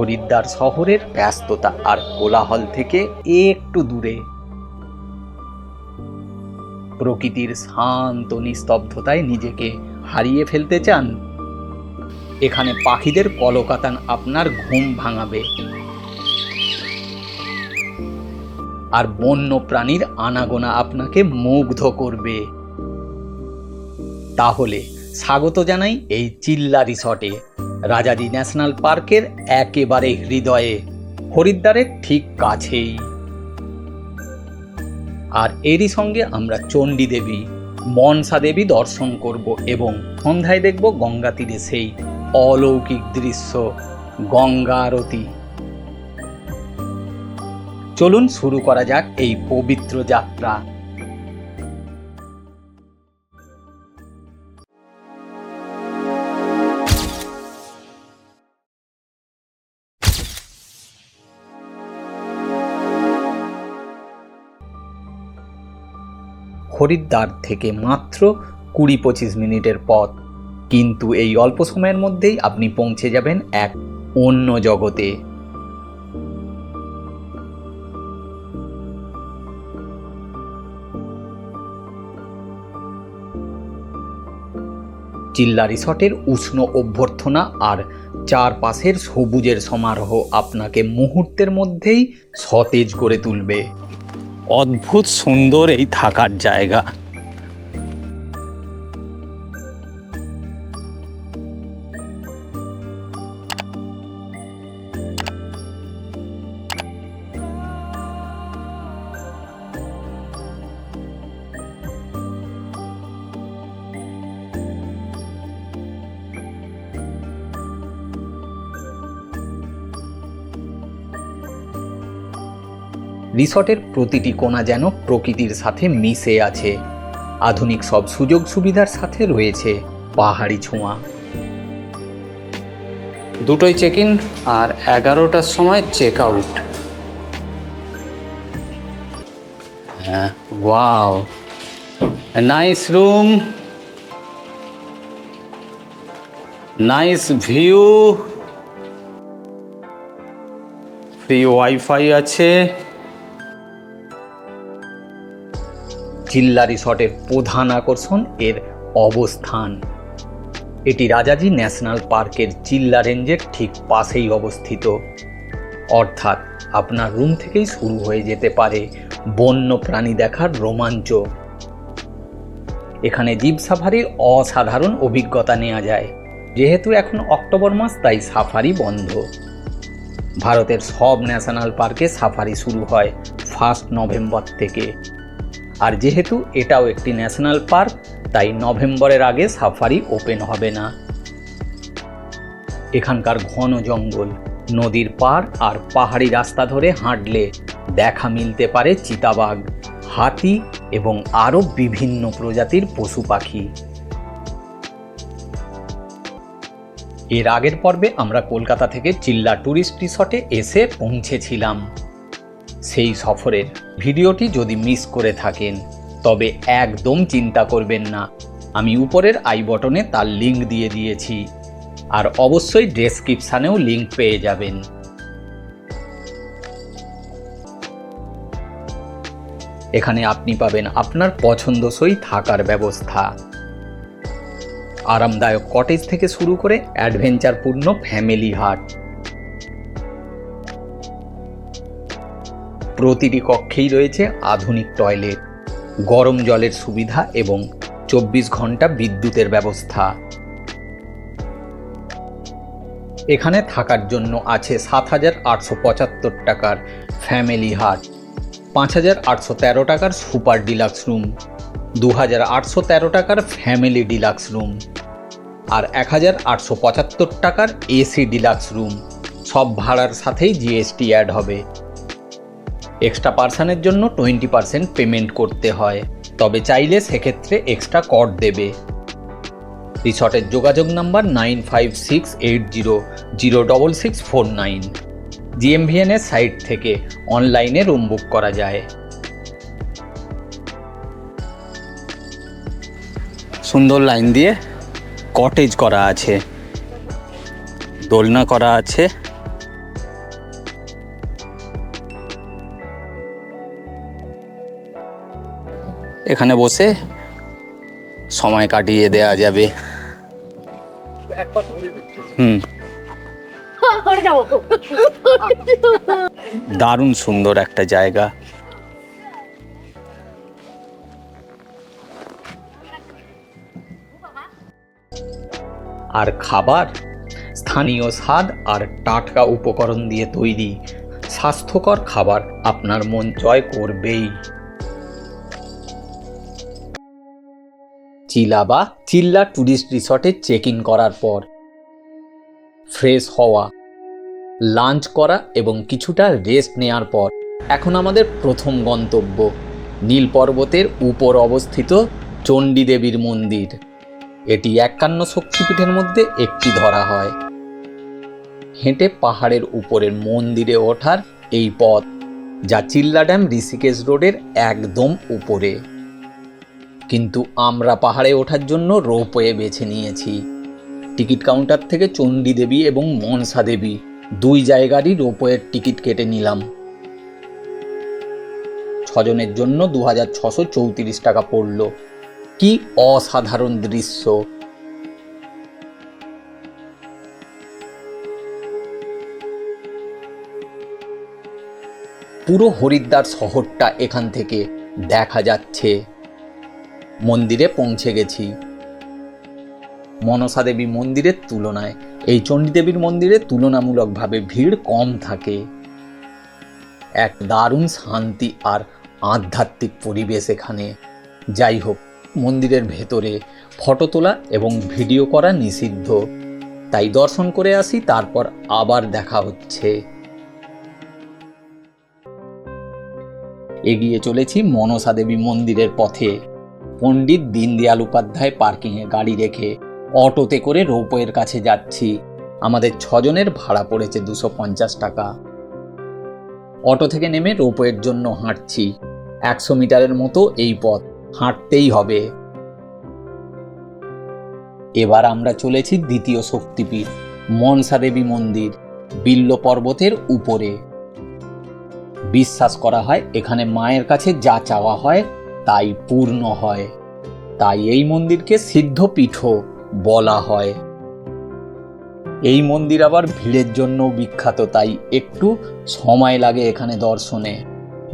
হরিদ্বার শহরের ব্যস্ততা আর কোলাহল থেকে একটু দূরে, প্রকৃতির শান্ত নিস্তব্ধতায় নিজেকে হারিয়ে ফেলতে চান? এখানে পাখিদের কলকাতান আপনার ঘুম ভাঙাবে, আর বন্য প্রাণীর আনাগোনা আপনাকে মুগ্ধ করবে। তাহলে স্বাগত জানাই এই চিল্লা রিসর্টে, রাজাজি ন্যাশনাল পার্কের একেবারে হৃদয়ে, হরিদ্বারের ঠিক কাছেই। আর এরই সঙ্গে আমরা চণ্ডী দেবী, মনসা দেবী দর্শন করব এবং সন্ধ্যায় দেখব গঙ্গা তীরে সেই অলৌকিক দৃশ্য, গঙ্গা আরতি। চলুন শুরু করা যাক এই পবিত্র যাত্রা। হরিদ্বার থেকে মাত্র 20-25 মিনিটের পথ, কিন্তু এই অল্প সময়ের মধ্যেই আপনি পৌঁছে যাবেন এক অন্য জগতে। চিল্লা রিসর্টের উষ্ণ অভ্যর্থনা আর চারপাশের সবুজের সমারোহ আপনাকে মুহূর্তের মধ্যেই সতেজ করে তুলবে। অদ্ভুত সুন্দর এই থাকার জায়গা। রিসর্টের প্রতিটি কোণা যেন প্রকৃতির সাথে মিশে আছে। আধুনিক সব সুযোগ সুবিধার সাথে রয়েছে পাহাড়ি ছোঁয়া। দুটোই চেক ইন আর 11টার সময় চেক আউট। হ্যাঁ, wow, nice room, nice view, free wifi আছে। চিল্লা রিসর্টের প্রধান আকর্ষণ এর অবস্থান। এটি রাজাজি ন্যাশনাল পার্কের চিল্লা রেঞ্জের ঠিক পাশেই অবস্থিত, অর্থাৎ আপনার রুম থেকেই শুরু হয়ে যেতে পারে বন্য প্রাণী দেখার রোমাঞ্চ। এখানে জিপ সাফারির অসাধারণ অভিজ্ঞতা নেওয়া যায়। যেহেতু এখন অক্টোবর মাস, তাই সাফারি বন্ধ। ভারতের সব ন্যাশনাল পার্কে সাফারি শুরু হয় 1 নভেম্বর থেকে, আর যেহেতু এটাও একটি ন্যাশনাল পার্ক, তাই নভেম্বরের আগে সাফারি ওপেন হবে না। এখানকার ঘন জঙ্গল, নদীর পাড় আর পাহাড়ি রাস্তা ধরে হাঁটলে দেখা মিলতে পারে চিতাবাঘ, হাতি এবং আরও বিভিন্ন প্রজাতির পশু পাখি। এর আগের পর্বে আমরা কলকাতা থেকে চিল্লা ট্যুরিস্ট রিসর্টে এসে পৌঁছেছিলাম। সেই সফরের ভিডিওটি যদি মিস করে থাকেন, তবে একদম চিন্তা করবেন না, আমি উপরের আই বটনে তার লিঙ্ক দিয়ে দিয়েছি, আর অবশ্যই ডেসক্রিপশানেও লিঙ্ক পেয়ে যাবেন। এখানে আপনি পাবেন আপনার পছন্দসই থাকার ব্যবস্থা, আরামদায়ক কটেজ থেকে শুরু করে অ্যাডভেঞ্চারপূর্ণ ফ্যামিলি হাট। প্রতিটি কক্ষেই রয়েছে আধুনিক টয়লেট, গরম জলের সুবিধা এবং 24 ঘন্টা বিদ্যুতের ব্যবস্থা। এখানে থাকার জন্য আছে 7,875 টাকার ফ্যামিলি হাট, 5,813 টাকার সুপার ডিলাক্স রুম, 2,813 টাকার ফ্যামিলি ডিলাক্স রুম, আর 1,875 টাকার এসি ডিলাক্স রুম। সব ভাড়ার সাথেই জিএসটি অ্যাড হবে। এক্সট্রা পার্সনের জন্য 20% পেমেন্ট করতে হয়, তবে চাইলে সেক্ষেত্রে এক্সট্রা কর দেবে। রিসর্টের যোগাযোগ নাম্বার 9568006649। GMVN এর সাইট থেকে অনলাইনে রুম বুক করা যায়। সুন্দর লাইন দিয়ে কটেজ করা আছে, দোলনা করা আছে, এখানে বসে সময় কাটিয়ে দেয়া যাবে। দারুণ সুন্দর একটা জায়গা। আর খাবার স্থানীয় স্বাদ আর টাটকা উপকরণ দিয়ে তৈরি স্বাস্থ্যকর খাবার আপনার মন জয় করবেই। চিল্লা ট্যুরিস্ট রিসর্টে চেক ইন করার পর ফ্রেশ হওয়া, লাঞ্চ করা এবং কিছুটা রেস্ট নেওয়ার পর এখন আমাদের প্রথম গন্তব্য নীল পর্বতের উপর অবস্থিত চণ্ডী দেবীর মন্দির। এটি 51 শক্তিপীঠের মধ্যে একটি ধরা হয়। হেঁটে পাহাড়ের উপরের মন্দিরে ওঠার এই পথ, যা চিল্লা ড্যাম ঋষিকেশ রোডের একদম উপরে। কিন্তু আমরা পাহাড়ে ওঠার জন্য রোপওয়ে বেছে নিয়েছি। টিকিট কাউন্টার থেকে চণ্ডী দেবী এবং মনসা দেবী দুই জায়গারই রোপওয়ের টিকিট কেটে নিলাম। 6 জনের জন্য 2634 টাকা পড়ল। কি অসাধারণ দৃশ্য! পুরো হরিদ্বার শহরটা এখান থেকে দেখা যাচ্ছে। মন্দিরে পৌঁছে গেছি। মনসা দেবী মন্দিরের তুলনায় এই চণ্ডী দেবীর মন্দিরে তুলনামূলকভাবে ভিড় কম থাকে। এক দারুণ শান্তি আর আধ্যাত্মিক পরিবেশ এখানে। যাই হোক, মন্দিরের ভেতরে ফটো তোলা এবং ভিডিও করা নিষিদ্ধ, তাই দর্শন করে আসি, তারপর আবার দেখা হচ্ছে। এগিয়ে চলেছি মনসা দেবী মন্দিরের পথে। পণ্ডিত দীনদয়াল উপাধ্যায় পার্কিংয়ে গাড়ি রেখে অটোতে করে রোপওয়ের কাছে যাচ্ছি। আমাদের 6 জনের ভাড়া পড়েছে 250 টাকা। অটো থেকে নেমে রোপওয়ের জন্য হাঁটছি। 100 মিটারের মতো এই পথ হাঁটতেই হবে। এবার আমরা চলেছি দ্বিতীয় শক্তিপীঠ মনসা দেবী মন্দির, বিল্ল পর্বতের উপরে। বিশ্বাস করা হয় এখানে মায়ের কাছে যা চাওয়া হয় তাই পূর্ণ হয়, তাই এই মন্দিরকে সিদ্ধপীঠও বলা হয়। এই মন্দির আবার ভিড়ের জন্য বিখ্যাত, তাই একটু সময় লাগে এখানে দর্শনে।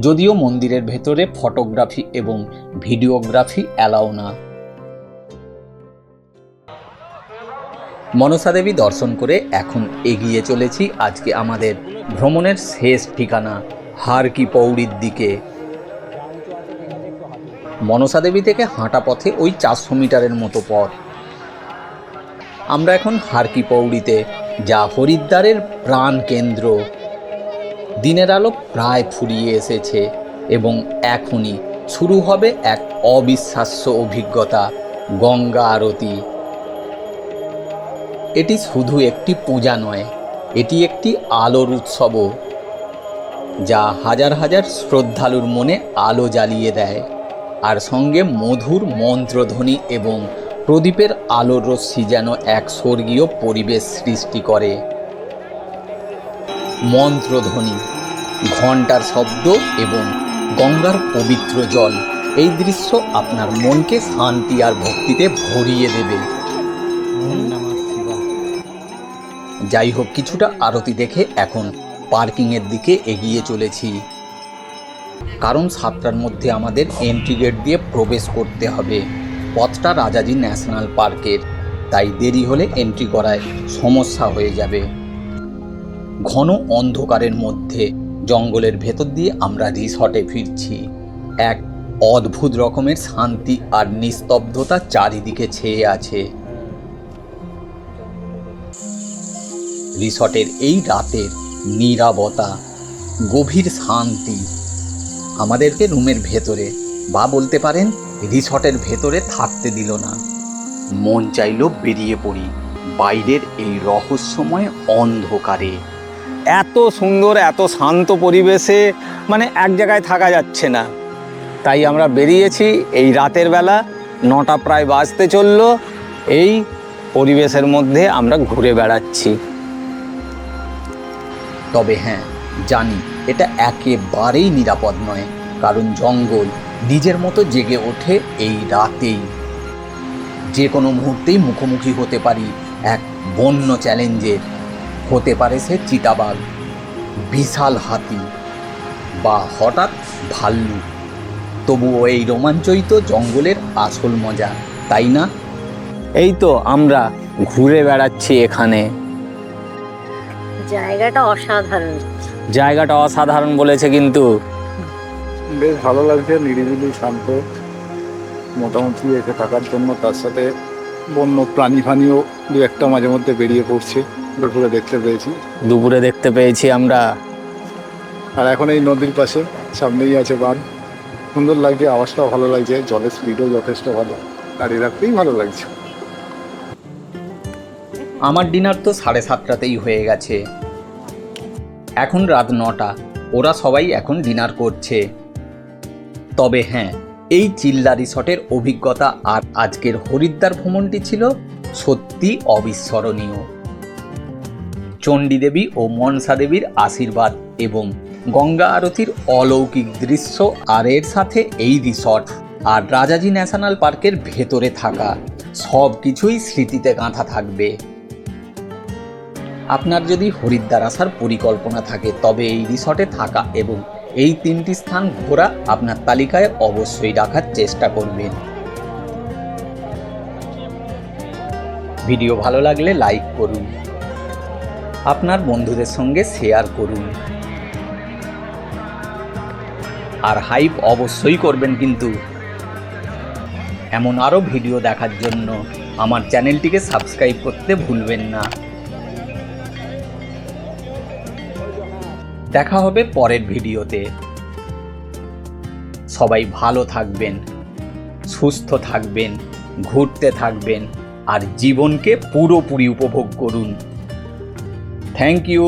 যদিও মন্দিরের ভেতরে ফটোগ্রাফি এবং ভিডিওগ্রাফি অ্যালাউ না। মনসা দেবী দর্শন করে এখন এগিয়ে চলেছি আজকে আমাদের ভ্রমণের শেষ ঠিকানা হার কি পৌড়ির দিকে। মনসা দেবী থেকে হাঁটা পথে ওই 400 মিটারের মতো পথ। আমরা এখন হার কি পৌড়িতে, যা হরিদ্বারের প্রাণ কেন্দ্র। দিনের আলো প্রায় ফুরিয়ে এসেছে এবং এখনই শুরু হবে এক অবিশ্বাস্য অভিজ্ঞতা, গঙ্গা আরতি। এটি শুধু একটি পূজা নয়, এটি একটি আলোর উৎসবও, যা হাজার হাজার শ্রদ্ধালুর মনে আলো জ্বালিয়ে দেয়। আর সঙ্গে মধুর মন্ত্রধ্বনি এবং প্রদীপের আলোর রশ্মি যেন এক স্বর্গীয় পরিবেশ সৃষ্টি করে। মন্ত্রধ্বনি, ঘণ্টার শব্দ এবং গঙ্গার পবিত্র জল, এই দৃশ্য আপনার মনকে শান্তি আর ভক্তিতে ভরিয়ে দেবে। যাই হোক, কিছুটা আরতি দেখে এখন পার্কিংয়ের দিকে এগিয়ে চলেছি, কারণ 7টার মধ্যে আমাদের এন্ট্রি গেট দিয়ে প্রবেশ করতে হবে। পথটা রাজাজি ন্যাশনাল পার্কের, তাই দেরি হলে এন্ট্রি করায় সমস্যা হয়ে যাবে। ঘন অন্ধকারের মধ্যে জঙ্গলের ভেতর দিয়ে আমরা রিসর্টে ফিরছি। এক অদ্ভুত রকমের শান্তি আর নিস্তব্ধতা চারিদিকে ছেয়ে আছে। রিসর্টের এই রাতের নীরবতা, গভীর শান্তি আমাদেরকে রুমের ভেতরে, বা বলতে পারেন রিসর্টের ভেতরে থাকতে দিল না। মন চাইল বেরিয়ে পড়ি বাইরের এই রহস্যময় অন্ধকারে। এত সুন্দর, এত শান্ত পরিবেশে মানে এক জায়গায় থাকা যাচ্ছে না, তাই আমরা বেরিয়েছি এই রাতের বেলা। 9টা প্রায় বাজতে চলল। এই পরিবেশের মধ্যে আমরা ঘুরে বেড়াচ্ছি। তবে হ্যাঁ, জানি এটা একেবারেই নিরাপদ নয়। কারণ জঙ্গল নিজের মতো জেগে ওঠে এই রাতেই। যে কোনো মুহূর্তেই মুখোমুখি হতে পারি এক বন্য চ্যালেঞ্জের। হতে পারে সে চিতাবাঘ, বিশাল হাতি বা হঠাৎ ভাল্লুক। তবুও এই রোমাঞ্চই তো জঙ্গলের আসল মজা, তাই না? এই তো আমরা ঘুরে বেড়াচ্ছি এখানে। জায়গাটা অসাধারণ। জায়গাটা অসাধারণ বলেছে কিন্তু। বেশ ভালো লাগছে, নিরিবিলি শান্ত মোটামুটি এসে থাকার জন্য। তার সাথে বন্য প্রাণী ফানিও দু একটা মাঝে মধ্যে বেরিয়ে পড়ছে, দুপুরে দেখতে পেয়েছি। দুপুরে দেখতে পেয়েছি আমরা। আর এখন এই নদীর পাশে সামনেই আছে বাঁধ, সুন্দর লাগছে, আওয়াজটাও ভালো লাগছে, জলের স্পিডও যথেষ্ট ভালো, দাঁড়িয়ে রাখতেই ভালো লাগছে। আমার ডিনার তো 7:30তেই হয়ে গেছে। এখন রাত 9টা, ওরা সবাই এখন ডিনার করছে। তবে হ্যাঁ, এই চিল্লা রিসর্টের অভিজ্ঞতা আর আজকের হরিদ্বার ভ্রমণটি ছিল সত্যি অবিস্মরণীয়। চণ্ডী দেবী ও মনসা দেবীর আশীর্বাদ এবং গঙ্গা আরতির অলৌকিক দৃশ্য, আর এর সাথে এই রিসর্ট আর রাজাজি ন্যাশনাল পার্কের ভেতরে থাকা সব কিছুই স্মৃতিতে গাঁথা থাকবে। আপনার যদি হরিদ্বার আসার পরিকল্পনা থাকে তবে এই রিসর্টে থাকা এবং এই 3টি স্থান ঘোরা আপনার তালিকায় অবশ্যই রাখার চেষ্টা করবেন। ভিডিও ভালো লাগলে লাইক করুন, আপনার বন্ধুদের সঙ্গে শেয়ার করুন, আর হাইপ অবশ্যই করবেন কিন্তু। এমন আরও ভিডিও দেখার জন্য আমার চ্যানেলটিকে সাবস্ক্রাইব করতে ভুলবেন না। দেখা হবে পরের ভিডিওতে। সবাই ভালো থাকবেন, সুস্থ থাকবেন, ঘুরতে থাকবেন আর জীবনকে পুরোপুরি উপভোগ করুন। Thank you.